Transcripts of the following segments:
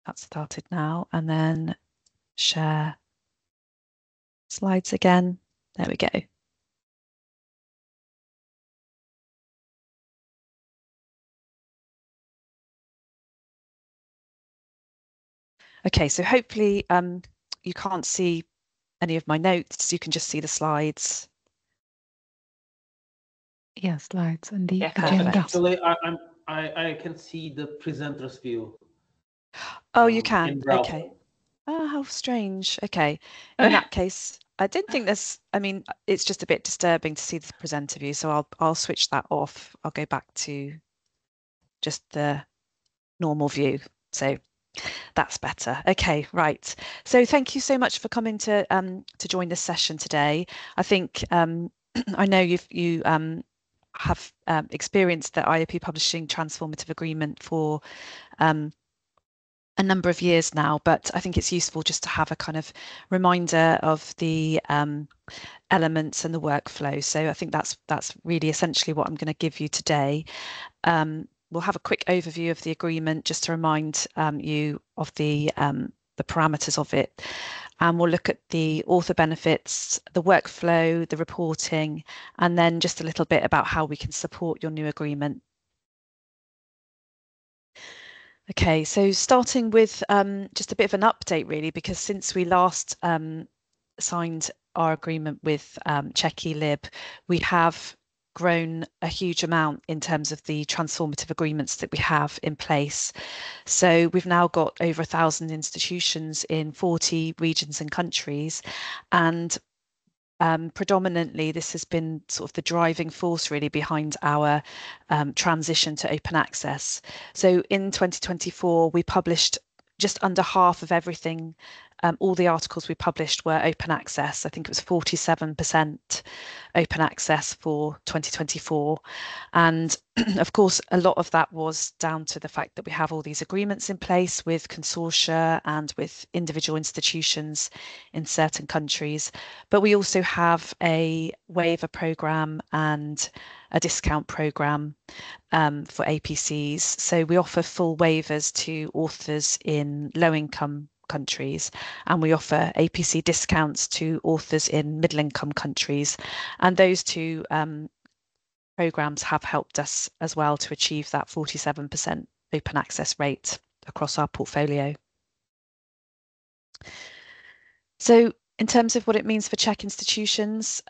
That's started now, and then share slides again. There we go. Okay, so hopefully you can't see any of my notes. You can just see the slides. Yeah, slides and the Yeah, agenda. Actually, I can see the presenter's view. Oh, you can. In browser. Okay. Oh, how strange. Okay. In that case, I didn't think this. I mean, it's just a bit disturbing to see the presenter view, so I'll switch that off. I'll go back to just the normal view. So that's better. Okay, right. So thank you so much for coming to join this session today. I think I know you have experienced the IOP Publishing Transformative Agreement for a number of years now, but I think it's useful just to have a kind of reminder of the elements and the workflow. So I think that's really essentially what I'm going to give you today. We'll have a quick overview of the agreement just to remind you of the parameters of it. And we'll look at the author benefits, the workflow, the reporting, and then just a little bit about how we can support your new agreement. Okay, so starting with just a bit of an update really, because since we last signed our agreement with CzechELib, we have grown a huge amount in terms of the transformative agreements that we have in place. So we've now got over 1,000 institutions in 40 regions and countries, and predominantly this has been sort of the driving force really behind our transition to open access. So in 2024 we published just under half of everything. All the articles we published were open access. I think it was 47% open access for 2024. And of course, a lot of that was down to the fact that we have all these agreements in place with consortia and with individual institutions in certain countries. But we also have a waiver program and a discount program for APCs. So we offer full waivers to authors in low-income countries, and we offer APC discounts to authors in middle-income countries. And those two programs have helped us as well to achieve that 47% open access rate across our portfolio. So in terms of what it means for Czech institutions,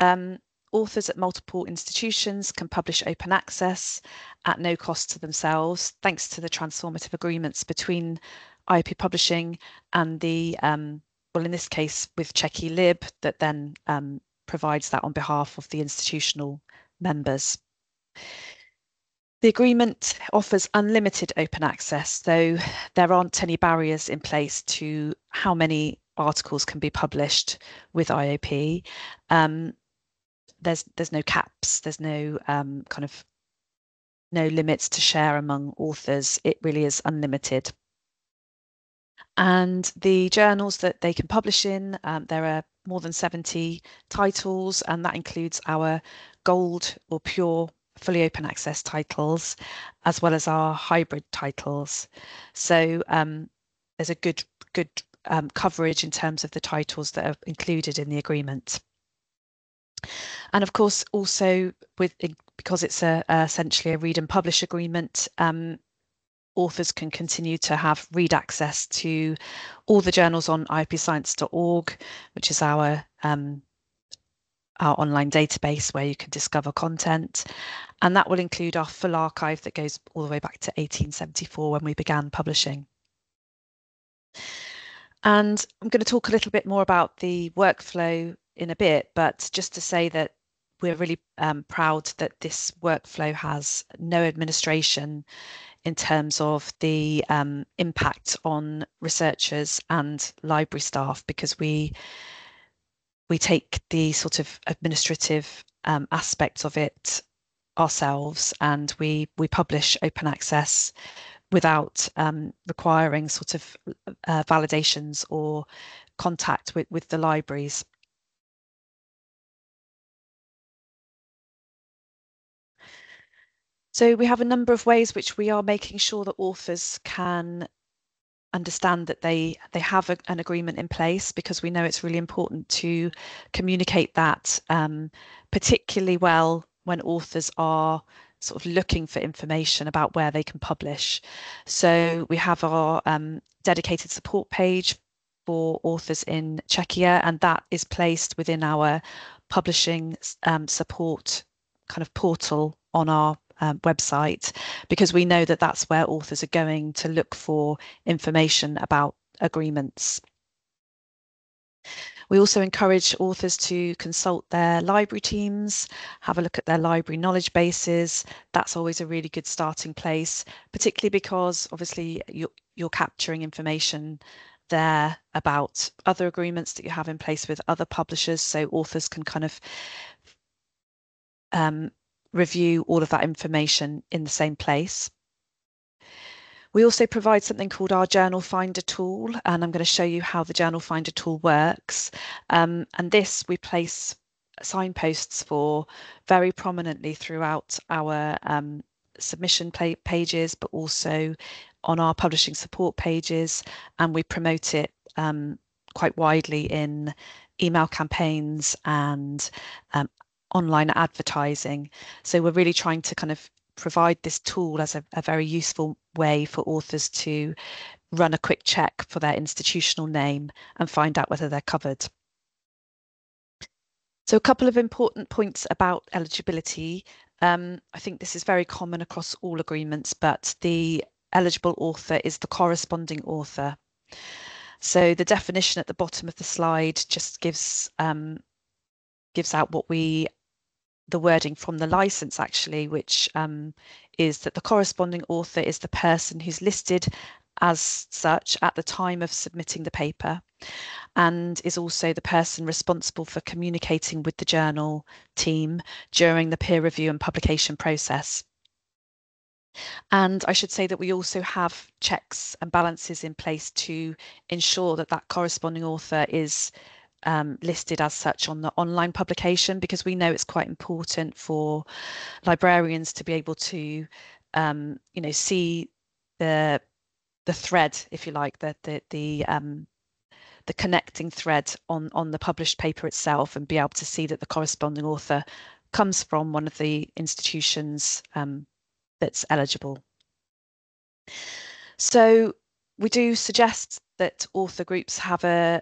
authors at multiple institutions can publish open access at no cost to themselves, thanks to the transformative agreements between IOP Publishing and the, well, in this case with CzechELib, that then provides that on behalf of the institutional members. The agreement offers unlimited open access, so there aren't any barriers in place to how many articles can be published with IOP. There's no caps, there's no kind of no limits to share among authors. It really is unlimited. And the journals that they can publish in, there are more than 70 titles, and that includes our gold or pure fully open access titles, as well as our hybrid titles. So there's a good coverage in terms of the titles that are included in the agreement. And of course, also because it's essentially a read and publish agreement, authors can continue to have read access to all the journals on iopscience.org, which is our online database where you can discover content. And that will include our full archive that goes all the way back to 1874 when we began publishing. And I'm going to talk a little bit more about the workflow in a bit, but just to say that we're really proud that this workflow has no administration in terms of the impact on researchers and library staff, because we take the sort of administrative aspects of it ourselves, and we publish open access without requiring sort of validations or contact with the libraries. So we have a number of ways which we are making sure that authors can understand that they have an agreement in place, because we know it's really important to communicate that particularly well when authors are sort of looking for information about where they can publish. So we have our dedicated support page for authors in Czechia, and that is placed within our publishing support kind of portal on our website, because we know that that's where authors are going to look for information about agreements. We also encourage authors to consult their library teams, have a look at their library knowledge bases. That's always a really good starting place, particularly because obviously you're capturing information there about other agreements that you have in place with other publishers, so authors can kind of review all of that information in the same place. We also provide something called our Journal Finder tool, and I'm going to show you how the Journal Finder tool works. And this we place signposts for very prominently throughout our submission pages, but also on our publishing support pages, and we promote it quite widely in email campaigns and online advertising. So we're really trying to kind of provide this tool as a very useful way for authors to run a quick check for their institutional name and find out whether they're covered. So a couple of important points about eligibility. I think this is very common across all agreements, but the eligible author is the corresponding author. So the definition at the bottom of the slide just gives out what the wording from the license actually, which is that the corresponding author is the person who's listed as such at the time of submitting the paper, and is also the person responsible for communicating with the journal team during the peer review and publication process. And I should say that we also have checks and balances in place to ensure that that corresponding author is listed as such on the online publication, because we know it's quite important for librarians to be able to see the thread, if you like, the connecting thread on the published paper itself, and be able to see that the corresponding author comes from one of the institutions that's eligible. So we do suggest that author groups have a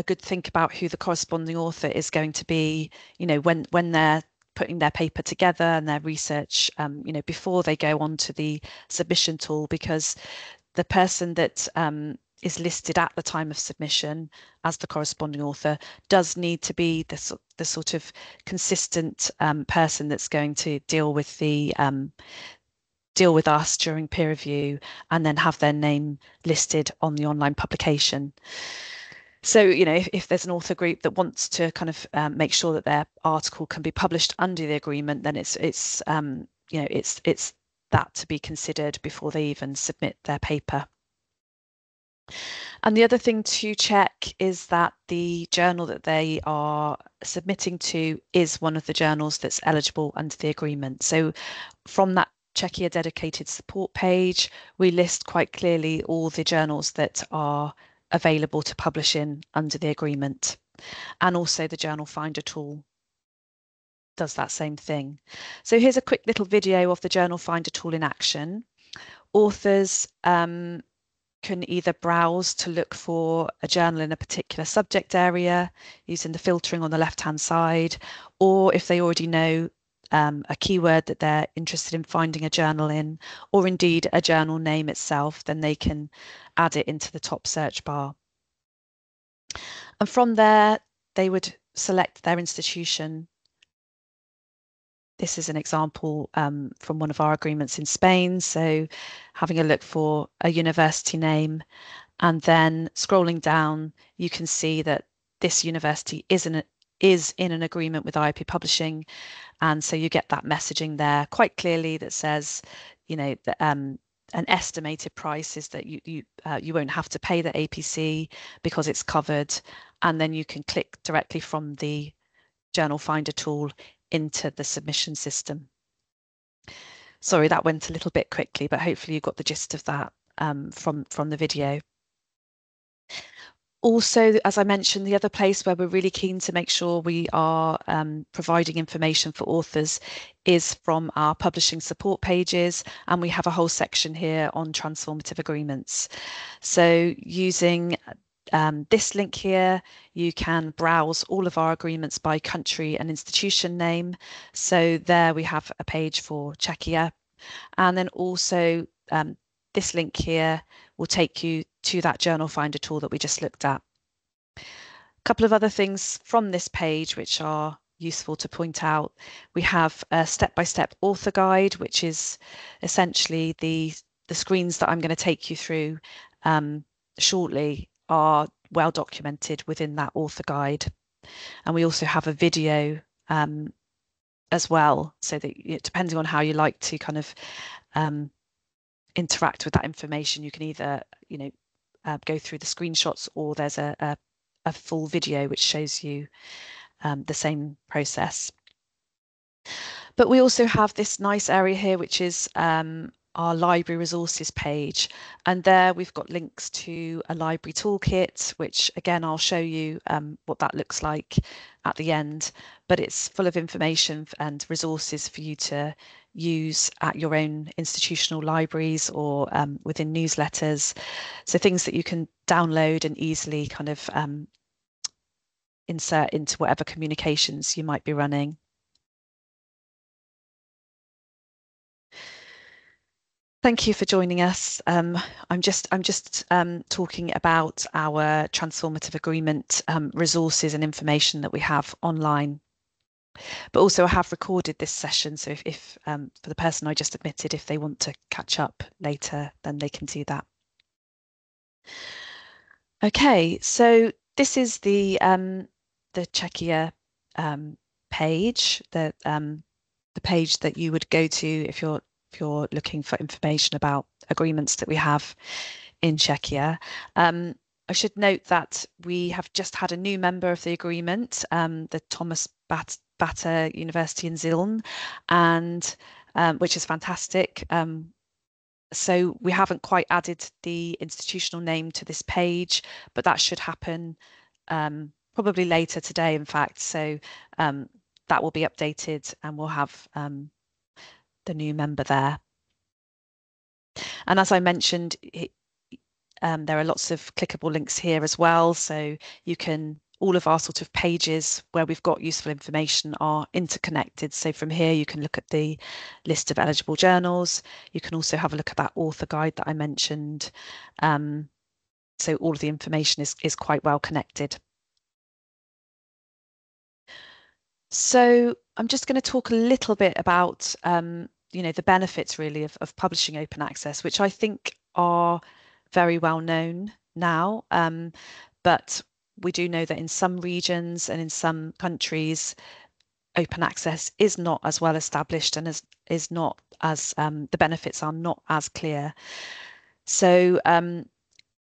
good think about who the corresponding author is going to be, when they're putting their paper together and their research, before they go on to the submission tool, because the person that is listed at the time of submission as the corresponding author does need to be the sort of consistent person that's going to deal with us during peer review, and then have their name listed on the online publication. So, if there's an author group that wants to kind of make sure that their article can be published under the agreement, then it's that to be considered before they even submit their paper. And the other thing to check is that the journal that they are submitting to is one of the journals that's eligible under the agreement. So from that Czechia dedicated support page, we list quite clearly all the journals that are available to publish in under the agreement. And also the Journal Finder tool does that same thing. So here's a quick little video of the Journal Finder tool in action. Authors can either browse to look for a journal in a particular subject area using the filtering on the left-hand side, or if they already know a keyword that they're interested in finding a journal in, or indeed a journal name itself, then they can add it into the top search bar. And from there, they would select their institution. This is an example from one of our agreements in Spain. So having a look for a university name, and then scrolling down, you can see that this university is in an agreement with IOP Publishing. And so you get that messaging there quite clearly that says, that an estimated price is that you won't have to pay the APC because it's covered. And then you can click directly from the Journal Finder tool into the submission system. Sorry, that went a little bit quickly, but hopefully you got the gist of that from the video. Also, as I mentioned, the other place where we're really keen to make sure we are providing information for authors is from our publishing support pages, and we have a whole section here on transformative agreements. So using this link here, you can browse all of our agreements by country and institution name. So there we have a page for Czechia, and then also this link here will take you to that journal finder tool that we just looked at. A couple of other things from this page which are useful to point out. We have a step-by-step author guide, which is essentially the screens that I'm going to take you through shortly are well documented within that author guide. And we also have a video as well, so that depending on how you like to kind of interact with that information, you can either go through the screenshots, or there's a full video which shows you the same process. But we also have this nice area here, which is our library resources page, and there we've got links to a library toolkit, which again I'll show you what that looks like at the end, but it's full of information and resources for you to use at your own institutional libraries or within newsletters, so things that you can download and easily kind of insert into whatever communications you might be running. Thank you for joining us. I'm just talking about our transformative agreement resources and information that we have online. But also I have recorded this session, so if for the person I just admitted, if they want to catch up later, then they can do that. Okay, so this is the Czechia page, the page that you would go to if you're looking for information about agreements that we have in Czechia. I should note that we have just had a new member of the agreement, the Thomas Bata University in Ziln, and which is fantastic. So we haven't quite added the institutional name to this page, but that should happen probably later today, in fact. So that will be updated, and we'll have the new member there. And as I mentioned, there are lots of clickable links here as well. So you can, all of our sort of pages where we've got useful information are interconnected. So from here, you can look at the list of eligible journals. You can also have a look at that author guide that I mentioned. So all of the information is quite well connected. So I'm just going to talk a little bit about the benefits really of publishing open access, which I think are very well known now, but we do know that in some regions and in some countries, open access is not as well established and is not as the benefits are not as clear. So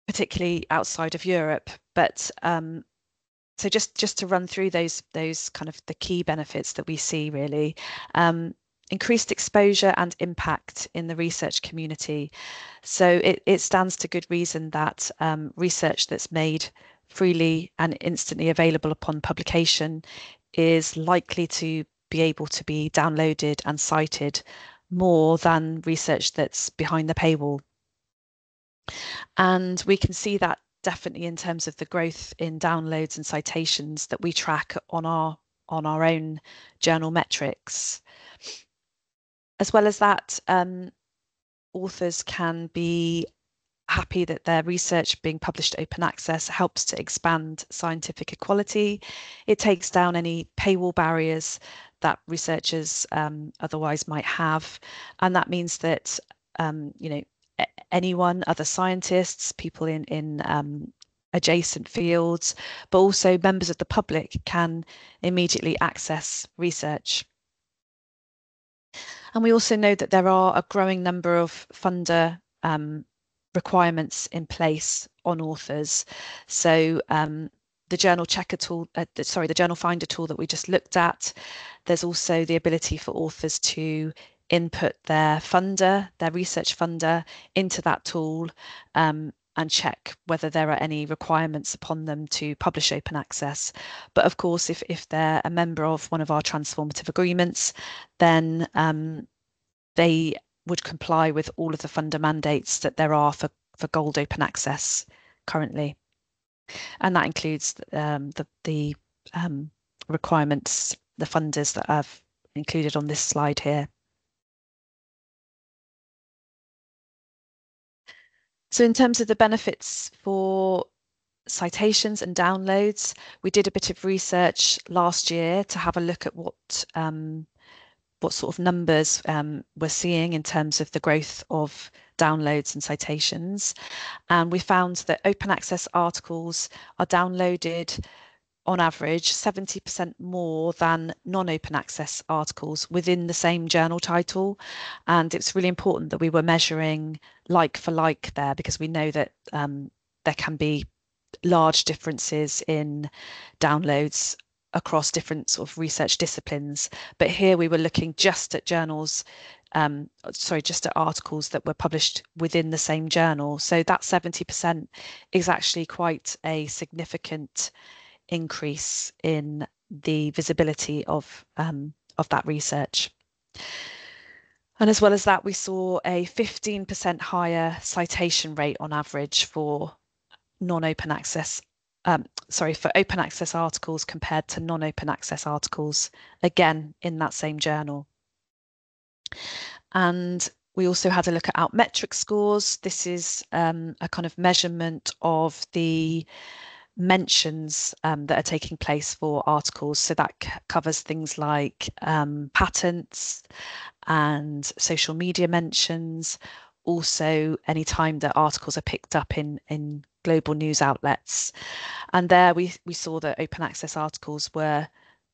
particularly outside of Europe, but so just to run through those kind of the key benefits that we see really. Increased exposure and impact in the research community. So it stands to good reason that research that's made freely and instantly available upon publication is likely to be able to be downloaded and cited more than research that's behind the paywall. And we can see that definitely in terms of the growth in downloads and citations that we track on our own journal metrics. As well as that, authors can be happy that their research being published open access helps to expand scientific equality. It takes down any paywall barriers that researchers otherwise might have. And that means that, anyone, other scientists, people in adjacent fields, but also members of the public can immediately access research. And we also know that there are a growing number of funder requirements in place on authors. So the journal checker tool, the journal finder tool that we just looked at, there's also the ability for authors to input their funder, their research funder into that tool. and check whether there are any requirements upon them to publish open access. But of course, if they're a member of one of our transformative agreements, then they would comply with all of the funder mandates that there are for gold open access currently. And that includes the requirements, the funders that I've included on this slide here. So in terms of the benefits for citations and downloads, we did a bit of research last year to have a look at what sort of numbers we're seeing in terms of the growth of downloads and citations. And we found that open access articles are downloaded on average 70% more than non-open access articles within the same journal title. And it's really important that we were measuring like for like there, because we know that there can be large differences in downloads across different sort of research disciplines. But here we were looking just at journals, just at articles that were published within the same journal. So that 70% is actually quite a significant increase in the visibility of that research. And as well as that, we saw a 15% higher citation rate on average for non-open access, for open access articles compared to non-open access articles, again, in that same journal. And we also had a look at Outmetric scores. This is a kind of measurement of the mentions that are taking place for articles. So that covers things like patents and social media mentions, also any time that articles are picked up in global news outlets. And there we saw that open access articles were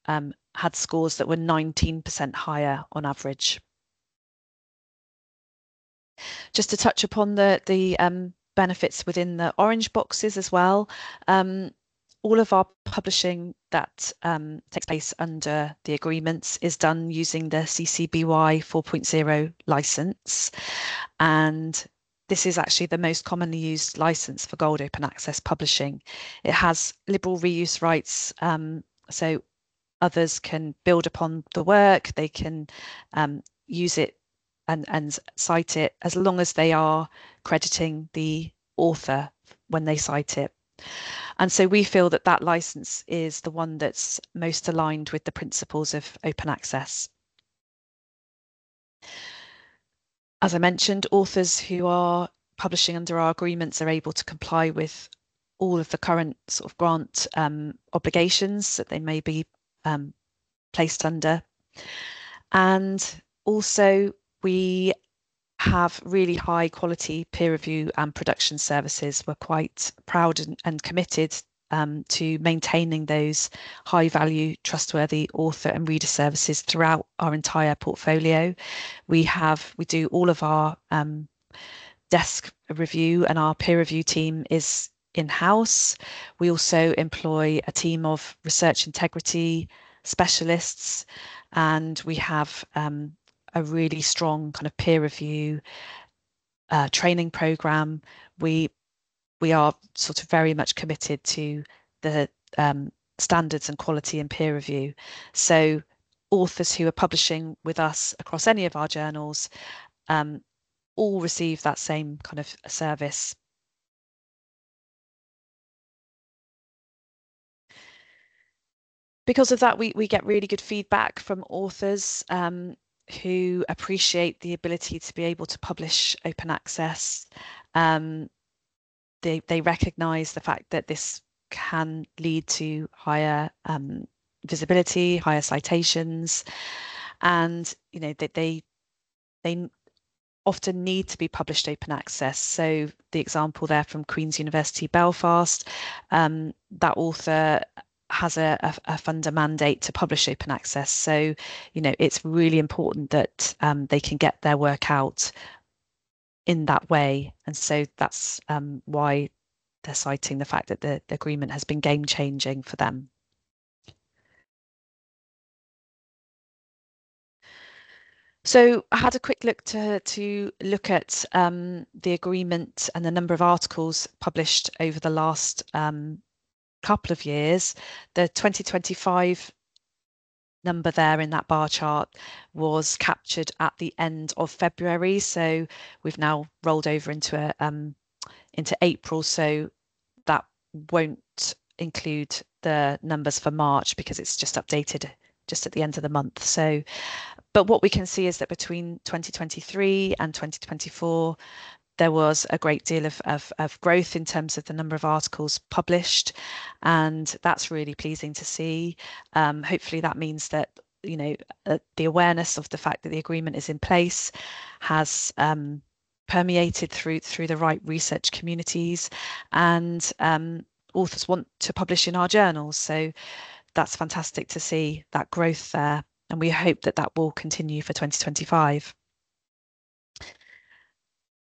had scores that were 19% higher on average. Just to touch upon the benefits within the orange boxes as well. All of our publishing that takes place under the agreements is done using the CC BY 4.0 license. And this is actually the most commonly used license for gold open access publishing. It has liberal reuse rights, so others can build upon the work, they can use it and cite it as long as they are crediting the author when they cite it. And so we feel that that license is the one that's most aligned with the principles of open access. As I mentioned, authors who are publishing under our agreements are able to comply with all of the current sort of grant obligations that they may be placed under. And also we have really high quality peer review and production services. We're quite proud and committed to maintaining those high value, trustworthy author and reader services throughout our entire portfolio. We do all of our desk review, and our peer review team is in-house. We also employ a team of research integrity specialists, and we have a really strong kind of peer review training program. We are sort of very much committed to the standards and quality in peer review. So authors who are publishing with us across any of our journals all receive that same kind of service. Because of that, we get really good feedback from authors who appreciate the ability to be able to publish open access. They recognise the fact that this can lead to higher visibility, higher citations, and you know that they often need to be published open access. So the example there from Queen's University Belfast, that author has a funder mandate to publish open access. So, you know, it's really important that they can get their work out in that way. And so that's why they're citing the fact that the agreement has been game-changing for them. So I had a quick look to look at the agreement and the number of articles published over the last couple of years. The 2025 number there in that bar chart was captured at the end of February, so we've now rolled over into April, so that won't include the numbers for March because it's just updated just at the end of the month. So, but what we can see is that between 2023 and 2024, there was a great deal of growth in terms of the number of articles published, and that's really pleasing to see. Hopefully that means that the awareness of the fact that the agreement is in place has permeated through the right research communities, and authors want to publish in our journals. So that's fantastic to see that growth there, and we hope that that will continue for 2025.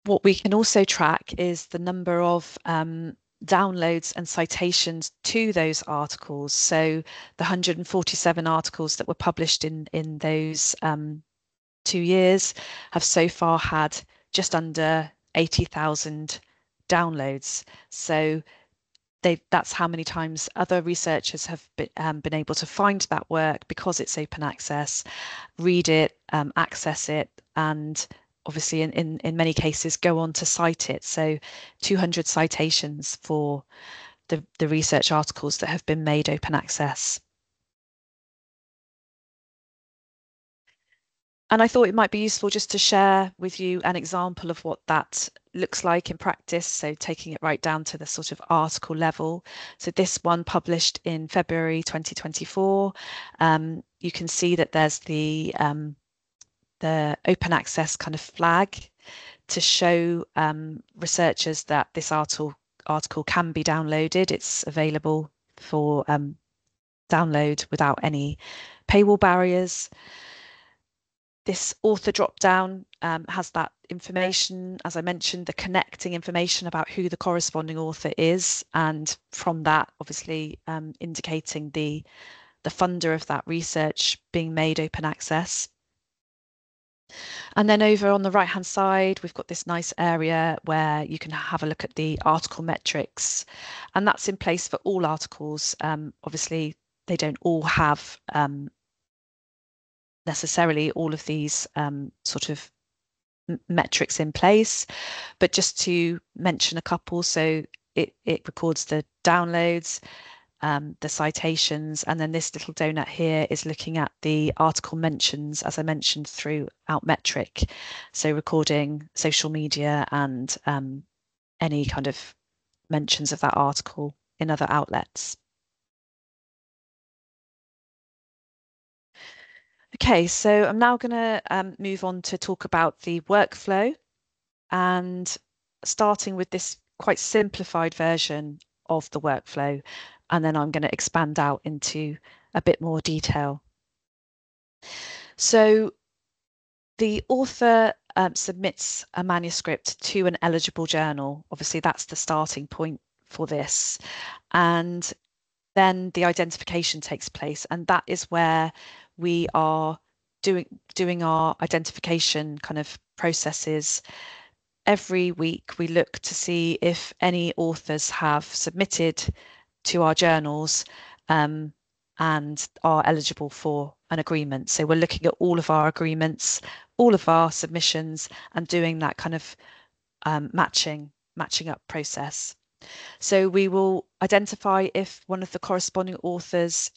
What we can also track is the number of downloads and citations to those articles. So the 147 articles that were published in those 2 years have so far had just under 80,000 downloads. So that's how many times other researchers have been able to find that work because it's open access, read it, access it, and obviously in many cases go on to cite it. So 200 citations for the research articles that have been made open access. And I thought it might be useful just to share with you an example of what that looks like in practice. So taking it right down to the sort of article level. So this one published in February 2024. You can see that there's the open access kind of flag to show researchers that this article can be downloaded. It's available for download without any paywall barriers. This author drop-down has that information, as I mentioned, the connecting information about who the corresponding author is, and from that, obviously, indicating the funder of that research being made open access. And then over on the right-hand side, we've got this nice area where you can have a look at the article metrics, and that's in place for all articles. Obviously, they don't all have necessarily all of these sort of metrics in place, but just to mention a couple. So it records the downloads, the citations, and then this little donut here is looking at the article mentions, as I mentioned, through Outmetric. So recording social media and any kind of mentions of that article in other outlets. Okay, so I'm now going to move on to talk about the workflow, and starting with this quite simplified version of the workflow, and then I'm going to expand out into a bit more detail. So the author submits a manuscript to an eligible journal. Obviously, that's the starting point for this. And then the identification takes place, and that is where we are doing our identification kind of processes. Every week we look to see if any authors have submitted to our journals and are eligible for an agreement. So we're looking at all of our agreements, all of our submissions, and doing that kind of matching up process. So we will identify if one of the corresponding authors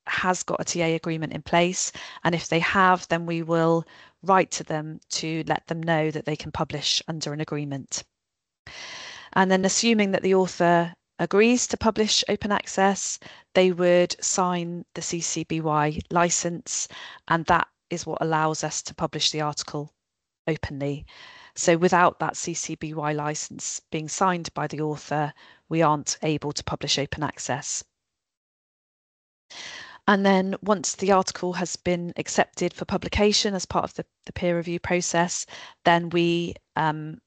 has got a TA agreement in place, and if they have, then we will write to them to let them know that they can publish under an agreement. And then assuming that the author agrees to publish open access, they would sign the CC BY license, and that is what allows us to publish the article openly. So without that CC BY license being signed by the author, we aren't able to publish open access. And then once the article has been accepted for publication as part of the peer review process, then we can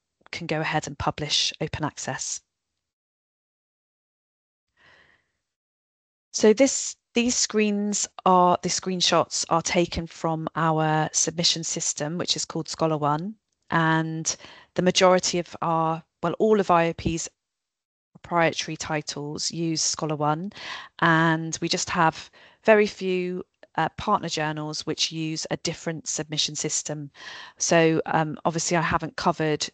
go ahead and publish open access. So this These screenshots are taken from our submission system, which is called Scholar One, and the majority of all of IOP's proprietary titles use Scholar One, and we just have very few partner journals which use a different submission system. So obviously I haven't covered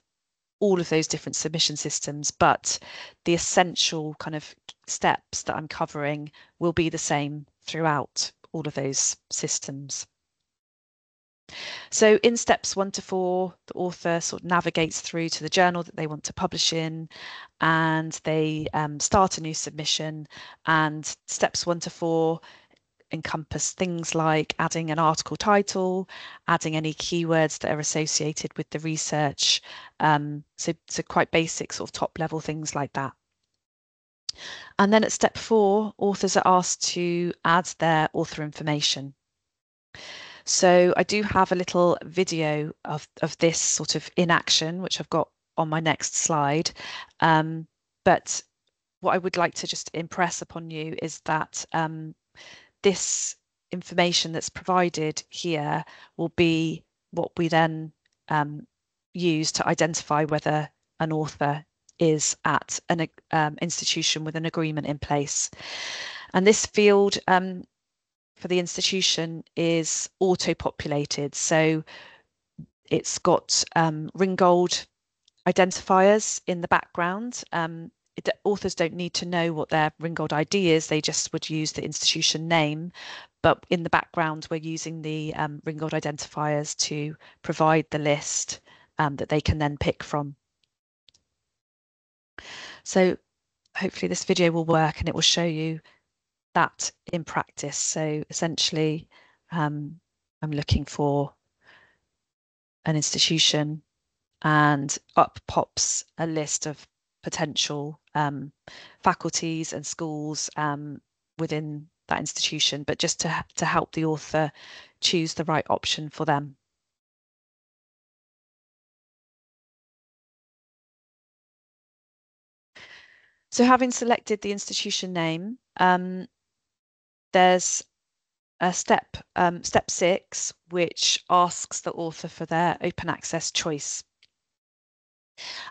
all of those different submission systems, but the essential kind of steps that I'm covering will be the same throughout all of those systems. So in steps 1 to 4, the author sort of navigates through to the journal that they want to publish in, and they start a new submission. And steps 1 to 4 encompass things like adding an article title, adding any keywords that are associated with the research. So quite basic sort of top level things like that. And then at step 4, authors are asked to add their author information. So I do have a little video of this sort of in action, which I've got on my next slide. But what I would like to just impress upon you is that this information that's provided here will be what we then use to identify whether an author is at an institution with an agreement in place. And this field for the institution is auto-populated. So it's got Ringgold identifiers in the background. Authors don't need to know what their Ringgold ID is, they just would use the institution name. But in the background, we're using the Ringgold identifiers to provide the list that they can then pick from. So hopefully this video will work and it will show you that in practice. So essentially, I'm looking for an institution and up pops a list of potential faculties and schools within that institution, but just to help the author choose the right option for them. So having selected the institution name, there's a step 6, which asks the author for their open access choice.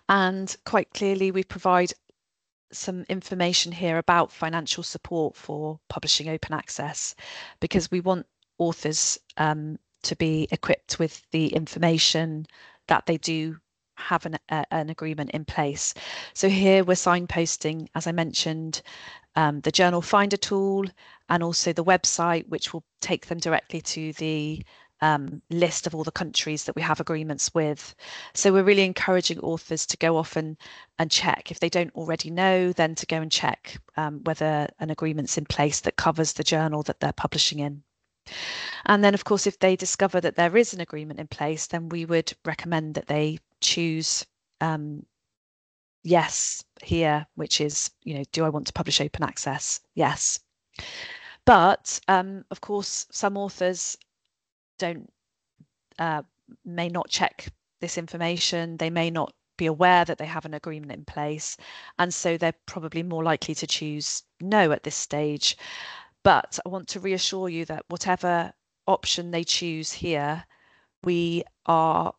And quite clearly, we provide some information here about financial support for publishing open access, because we want authors to be equipped with the information that they do have an agreement in place. So here we're signposting, as I mentioned, the journal finder tool and also the website, which will take them directly to the list of all the countries that we have agreements with. So we're really encouraging authors to go off and check. If they don't already know, then to go and check whether an agreement's in place that covers the journal that they're publishing in. And then, of course, if they discover that there is an agreement in place, then we would recommend that they choose yes here, which is, do I want to publish open access? Yes. But of course, some authors may not check this information. They may not be aware that they have an agreement in place, and so they're probably more likely to choose no at this stage. But I want to reassure you that whatever option they choose here, we are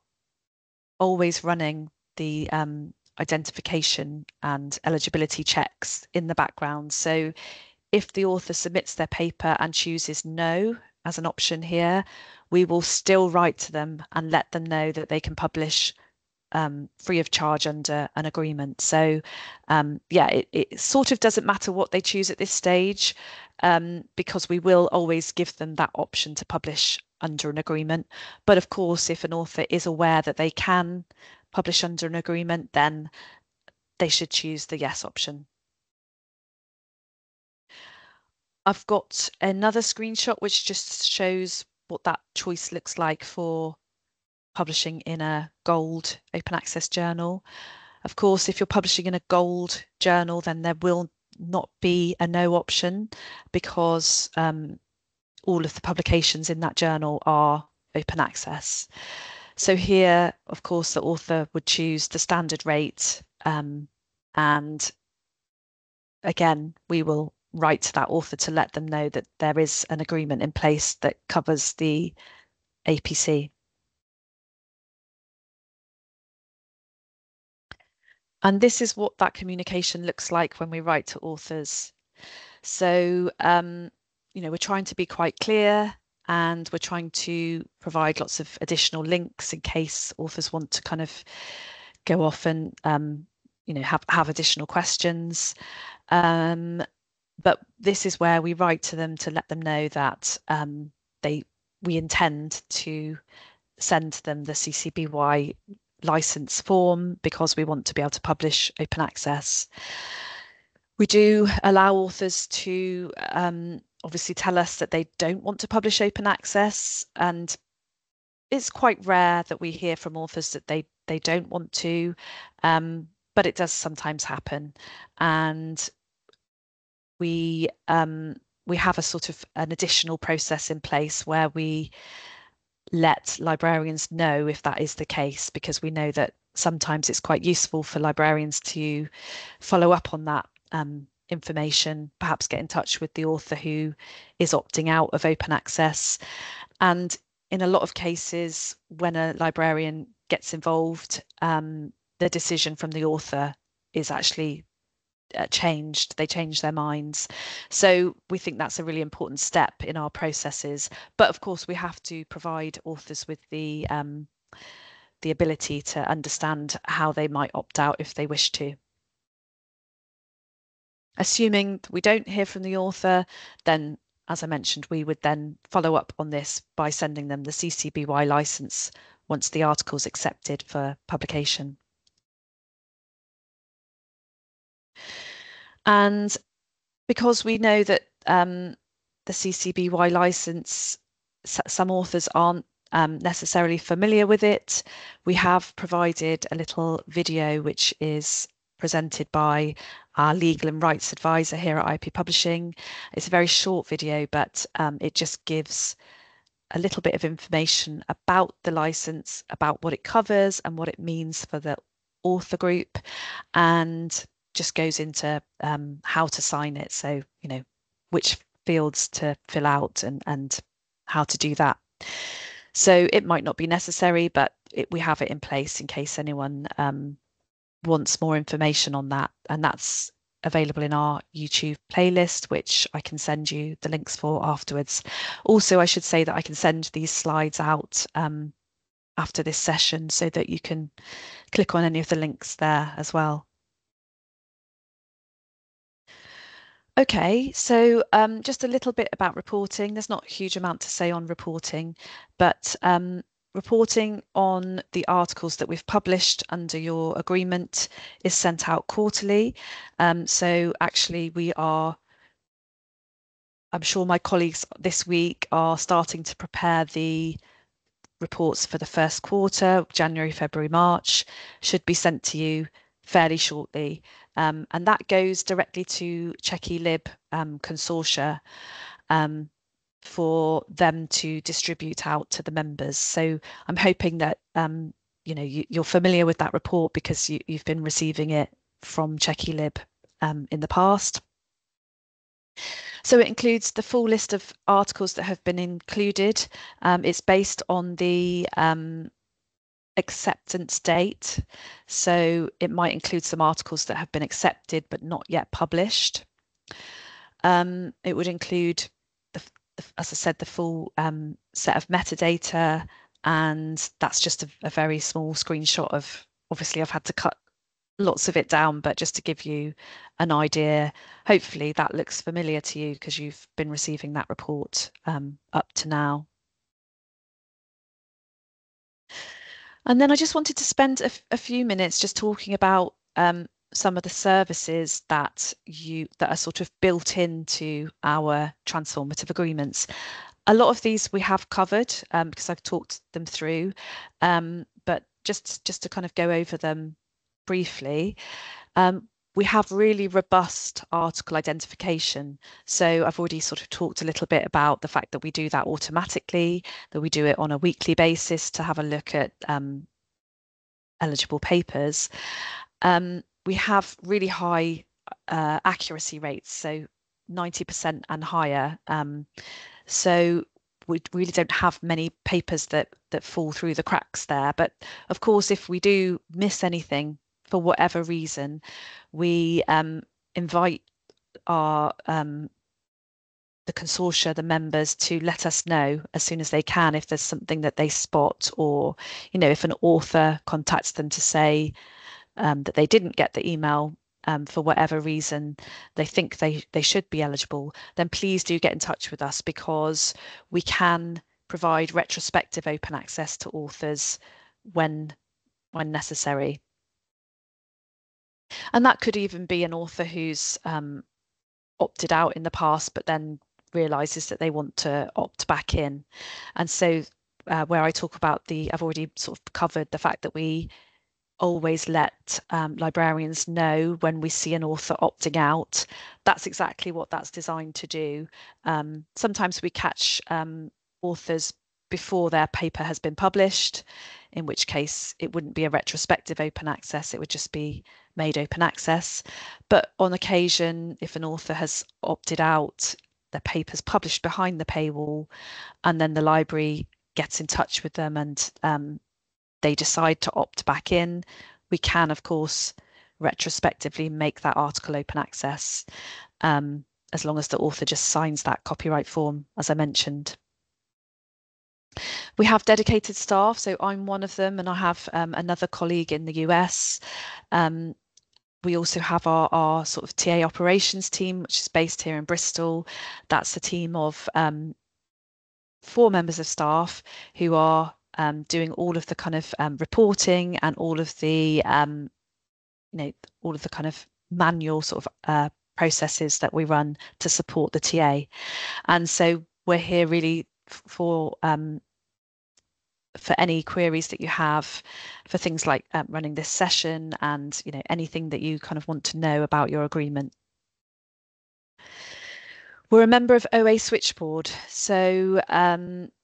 always running the identification and eligibility checks in the background. So if the author submits their paper and chooses no as an option here, we will still write to them and let them know that they can publish free of charge under an agreement. So yeah, it sort of doesn't matter what they choose at this stage, because we will always give them that option to publish under an agreement. But of course, if an author is aware that they can publish under an agreement, then they should choose the yes option. I've got another screenshot which just shows what that choice looks like for publishing in a gold open access journal. Of course, if you're publishing in a gold journal, then there will not be a no option, because all of the publications in that journal are open access. So here, of course, the author would choose the standard rate, and again, we will write to that author to let them know that there is an agreement in place that covers the APC. And this is what that communication looks like when we write to authors. So, we're trying to be quite clear, and we're trying to provide lots of additional links in case authors want to kind of go off and, have additional questions. But this is where we write to them to let them know that we intend to send them the CC BY license form because we want to be able to publish open access. We do allow authors to obviously tell us that they don't want to publish open access, and it's quite rare that we hear from authors that they don't want to, but it does sometimes happen. And we have a sort of an additional process in place where we let librarians know if that is the case, because we know that sometimes it's quite useful for librarians to follow up on that information, perhaps get in touch with the author who is opting out of open access. And in a lot of cases, when a librarian gets involved, the decision from the author is actually changed. They change their minds. So we think that's a really important step in our processes. But of course, we have to provide authors with the ability to understand how they might opt out if they wish to. Assuming we don't hear from the author, then, as I mentioned, we would then follow up on this by sending them the CC BY license once the article is accepted for publication. And because we know that the CC BY license, some authors aren't necessarily familiar with it, we have provided a little video which is presented by our legal and rights advisor here at IOP Publishing. It's a very short video, but it just gives a little bit of information about the license, about what it covers and what it means for the author group, and just goes into how to sign it. So, which fields to fill out and how to do that. So it might not be necessary, but we have it in place in case anyone wants more information on that. And that's available in our YouTube playlist, which I can send you the links for afterwards. Also, I should say that I can send these slides out after this session so that you can click on any of the links there as well. Okay, so just a little bit about reporting. There's not a huge amount to say on reporting, but reporting on the articles that we've published under your agreement is sent out quarterly. So actually I'm sure my colleagues this week are starting to prepare the reports for the first quarter, January, February, March, should be sent to you fairly shortly. And that goes directly to CzechELib consortia for them to distribute out to the members. So I'm hoping that you're familiar with that report because you've been receiving it from CzechELib in the past. So it includes the full list of articles that have been included. It's based on the acceptance date. So it might include some articles that have been accepted but not yet published. It would include, as I said, the full set of metadata, and that's just a very small screenshot of, obviously I've had to cut lots of it down, but just to give you an idea, hopefully that looks familiar to you because you've been receiving that report up to now. And then I just wanted to spend a few minutes just talking about some of the services that are sort of built into our transformative agreements. A lot of these we have covered because I've talked them through, but just to kind of go over them briefly. We have really robust article identification. So I've already sort of talked a little bit about the fact that we do that automatically, that we do it on a weekly basis to have a look at eligible papers. We have really high accuracy rates. So 90% and higher. So we really don't have many papers that fall through the cracks there. But of course, if we do miss anything for whatever reason, we invite our the consortia, the members, to let us know as soon as they can if there's something that they spot, or if an author contacts them to say that they didn't get the email for whatever reason, they think they should be eligible, then please do get in touch with us, because we can provide retrospective open access to authors when necessary. And that could even be an author who's opted out in the past, but then realizes that they want to opt back in. And so where I talk about I've already sort of covered the fact that we always let librarians know when we see an author opting out. That's exactly what that's designed to do. Sometimes we catch authors before their paper has been published, in which case it wouldn't be a retrospective open access, it would just be made open access. But on occasion, if an author has opted out, their paper's published behind the paywall, and then the library gets in touch with them and they decide to opt back in, we can, of course, retrospectively make that article open access, as long as the author just signs that copyright form, as I mentioned. We have dedicated staff, so I'm one of them, and I have another colleague in the US. We also have our sort of TA operations team, which is based here in Bristol. That's a team of 4 members of staff who are doing all of the kind of reporting and all of the all of the kind of manual sort of processes that we run to support the TA. And so we're here really for any queries that you have, for things like running this session, and anything that you kind of want to know about your agreement. We're a member of OA Switchboard, so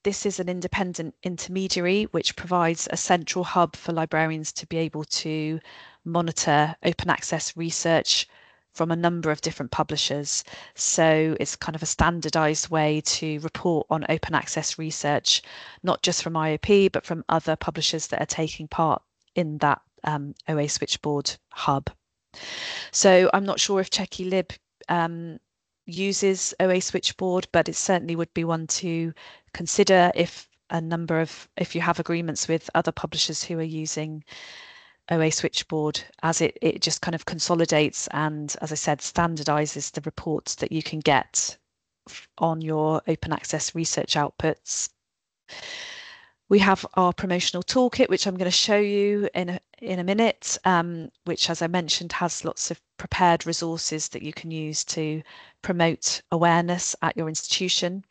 this is an independent intermediary which provides a central hub for librarians to be able to monitor open access research from a number of different publishers. So it's kind of a standardized way to report on open access research, not just from IOP, but from other publishers that are taking part in that OA Switchboard hub. So I'm not sure if CzechELib uses OA Switchboard, but it certainly would be one to consider if you have agreements with other publishers who are using OA Switchboard, as it just kind of consolidates and, as I said, standardizes the reports that you can get on your open access research outputs. We have our promotional toolkit, which I'm going to show you in a minute, which, as I mentioned, has lots of prepared resources that you can use to promote awareness at your institution.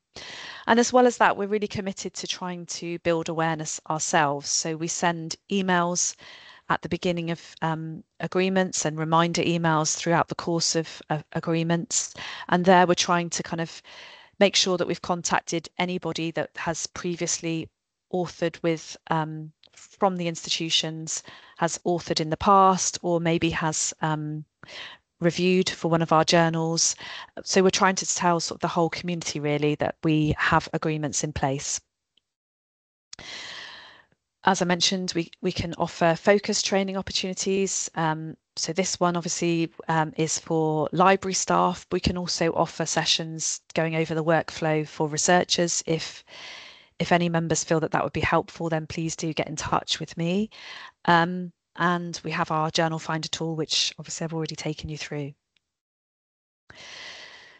And as well as that, we're really committed to trying to build awareness ourselves. So we send emails at the beginning of agreements and reminder emails throughout the course of agreements. And there we're trying to kind of make sure that we've contacted anybody that has previously authored with from the institutions, has authored in the past, or maybe has reviewed for one of our journals. So we're trying to tell sort of the whole community really that we have agreements in place. As I mentioned, we can offer focus training opportunities. So this one obviously is for library staff. We can also offer sessions going over the workflow for researchers. If any members feel that would be helpful, then please do get in touch with me. And we have our journal finder tool, which obviously I've already taken you through.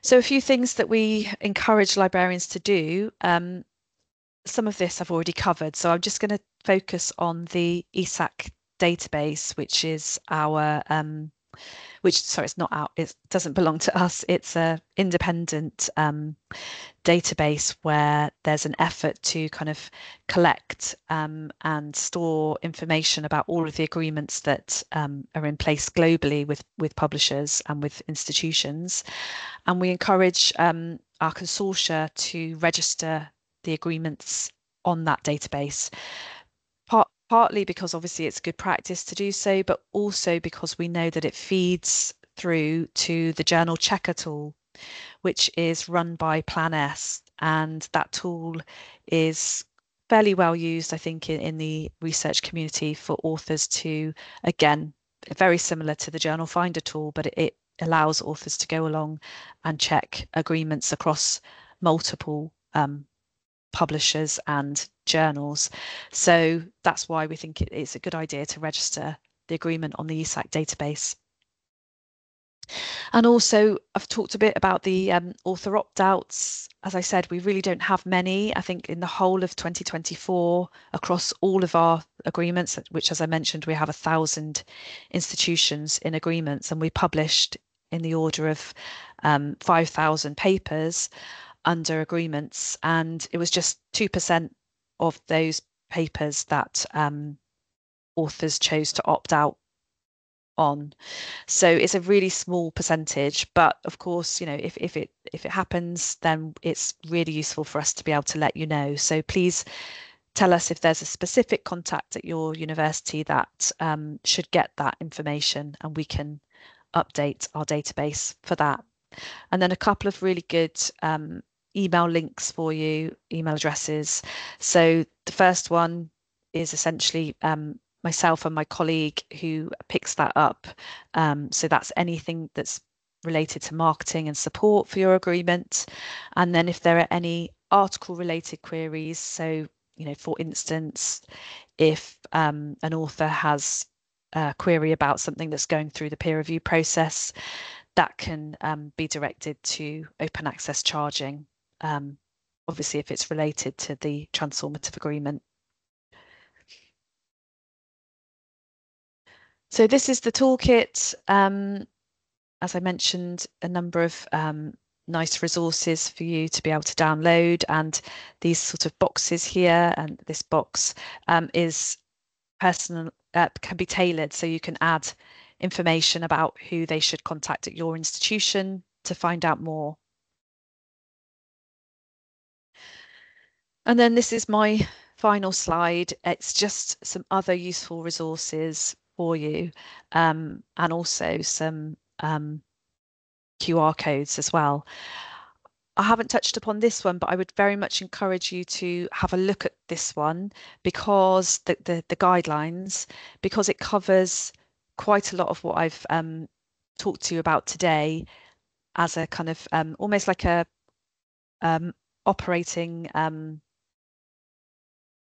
So a few things that we encourage librarians to do. Some of this I've already covered, so I'm just going to focus on the ESAC database, which is our it's not our, it doesn't belong to us. It's a independent database where there's an effort to kind of collect and store information about all of the agreements that are in place globally with publishers and with institutions. And we encourage our consortia to register the agreements on that database, partly because obviously it's good practice to do so, but also because we know that it feeds through to the journal checker tool. which is run by Plan S, and that tool is fairly well used, I think, in the research community for authors to, again, very similar to the Journal Finder tool, but it allows authors to go along and check agreements across multiple publishers and journals. So that's why we think it's a good idea to register the agreement on the ESAC database. And also, I've talked a bit about the author opt-outs. As I said, we really don't have many. I think in the whole of 2024, across all of our agreements, which, as I mentioned, we have 1,000 institutions in agreements, and we published in the order of 5,000 papers under agreements. And it was just 2% of those papers that authors chose to opt out on. So it's a really small percentage, but of course, you know, if it happens, then it's really useful for us to be able to let you know. So please tell us if there's a specific contact at your university that should get that information, and we can update our database for that. And then a couple of really good email links for you, email addresses. So the first one is essentially myself and my colleague who picks that up. So that's anything that's related to marketing and support for your agreement. And then if there are any article related queries, so, you know, for instance, if an author has a query about something that's going through the peer review process, that can be directed to open access charging, obviously if it's related to the Transformative agreement. So this is the toolkit. As I mentioned, a number of nice resources for you to be able to download, and these sort of boxes here, and this box is personal, can be tailored, so you can add information about who they should contact at your institution to find out more. And then this is my final slide. It's just some other useful resources for you, and also some QR codes as well. I haven't touched upon this one, but I would very much encourage you to have a look at this one, because the guidelines, because it covers quite a lot of what I've talked to you about today, as a kind of almost like a operating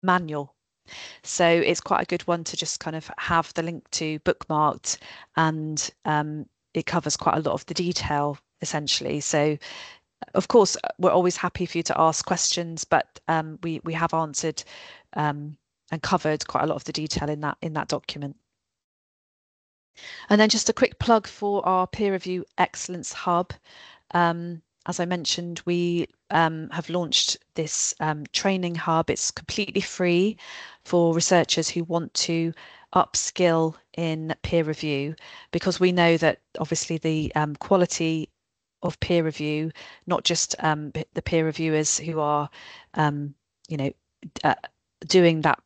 manual. So it's quite a good one to just kind of have the link to bookmarked, and it covers quite a lot of the detail essentially. So of course, we're always happy for you to ask questions, but we have answered and covered quite a lot of the detail in that document. And then just a quick plug for our peer review excellence hub. As I mentioned, we have launched this training hub. It's completely free for researchers who want to upskill in peer review, because we know that obviously the quality of peer review, not just the peer reviewers who are, you know, doing that,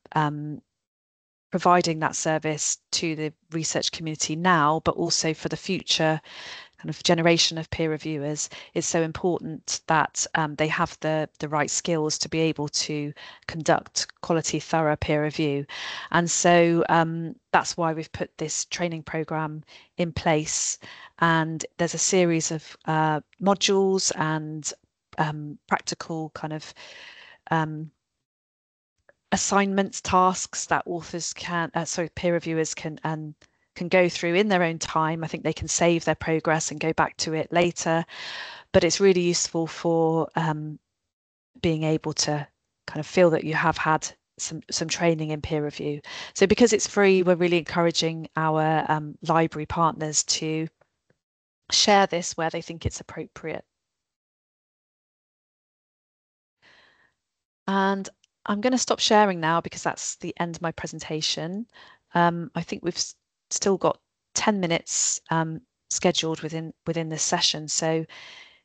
providing that service to the research community now, but also for the future kind of generation of peer reviewers, is so important that they have the right skills to be able to conduct quality, thorough peer review. And so that's why we've put this training program in place. And there's a series of modules and practical kind of assignments, tasks that authors can, peer reviewers can go through in their own time. I think they can save their progress and go back to it later, but it's really useful for being able to kind of feel that you have had some training in peer review. So because it's free, we're really encouraging our library partners to share this where they think it's appropriate. And I'm going to stop sharing now because that's the end of my presentation. I think we've still got 10 minutes scheduled within this session. So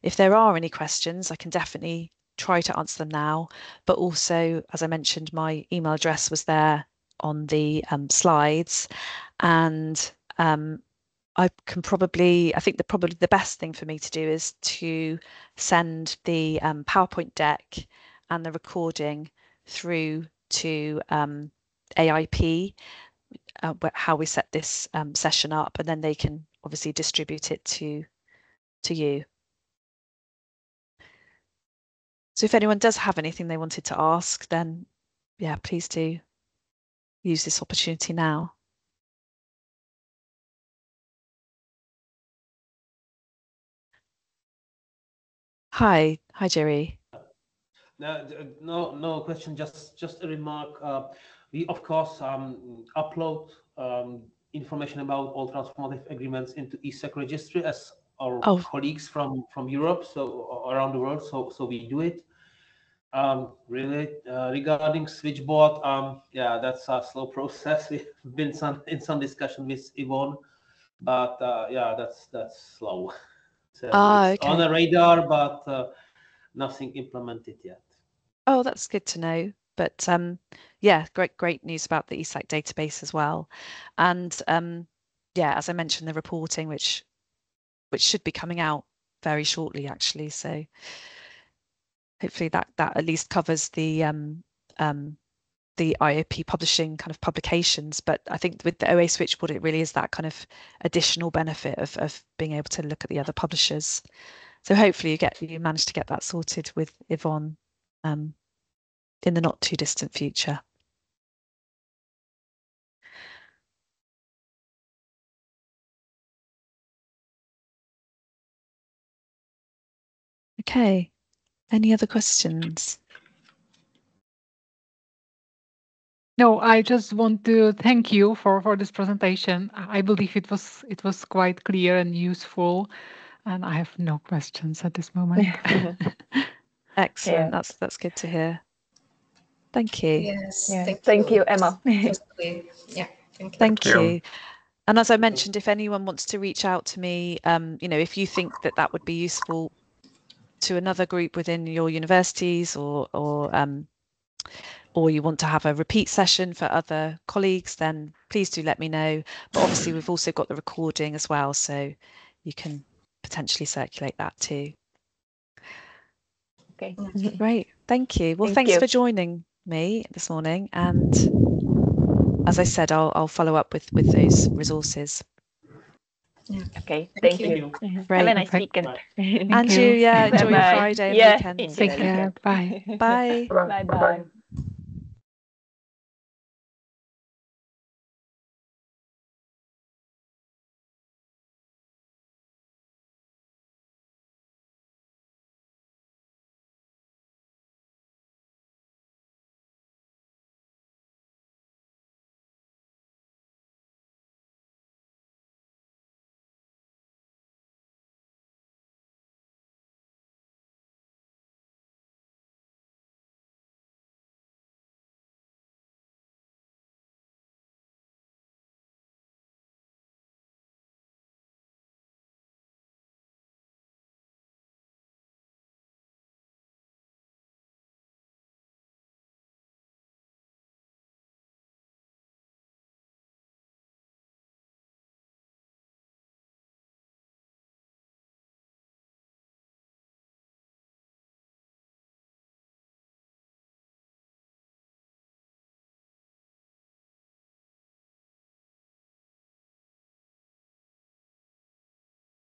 if there are any questions, I can definitely try to answer them now. But also, as I mentioned, my email address was there on the slides. And I think probably the best thing for me to do is to send the PowerPoint deck and the recording through to AIP, how we set this session up, and then they can obviously distribute it to you. So if anyone does have anything they wanted to ask, then yeah, please do use this opportunity now. Hi, Jerry. No question. Just a remark. We of course upload information about all transformative agreements into ESEC registry as our colleagues from Europe, so around the world. So we do it. Really, regarding switchboard, yeah, that's a slow process. We've been in some discussion with Yvonne, but yeah, that's slow. So it's on the radar, but nothing implemented yet. Oh, that's good to know. But yeah, great news about the ESEC database as well. And yeah, as I mentioned, the reporting, which should be coming out very shortly, actually. So hopefully that at least covers the IOP publishing kind of publications. But I think with the OA switchboard, it really is that kind of additional benefit of being able to look at the other publishers. So hopefully you manage to get that sorted with Yvonne in the not too distant future. Okay, any other questions? No, I just want to thank you for this presentation. I believe it was quite clear and useful, and I have no questions at this moment. Excellent. Yeah. That's good to hear. Thank you. Yes, yeah. Thank you, Emma. Yeah, thank you. And as I mentioned, if anyone wants to reach out to me, you know, if you think that would be useful to another group within your universities, or you want to have a repeat session for other colleagues, then please do let me know. But obviously we've also got the recording as well, so you can potentially circulate that too. Okay. Great. Thank you. Well, thanks for joining me this morning. And as I said, I'll follow up with those resources. Yeah. Okay. Thank you. Great. Have a nice weekend. And you, yeah, enjoy your Friday and weekend. Take care. Bye. Bye. Bye.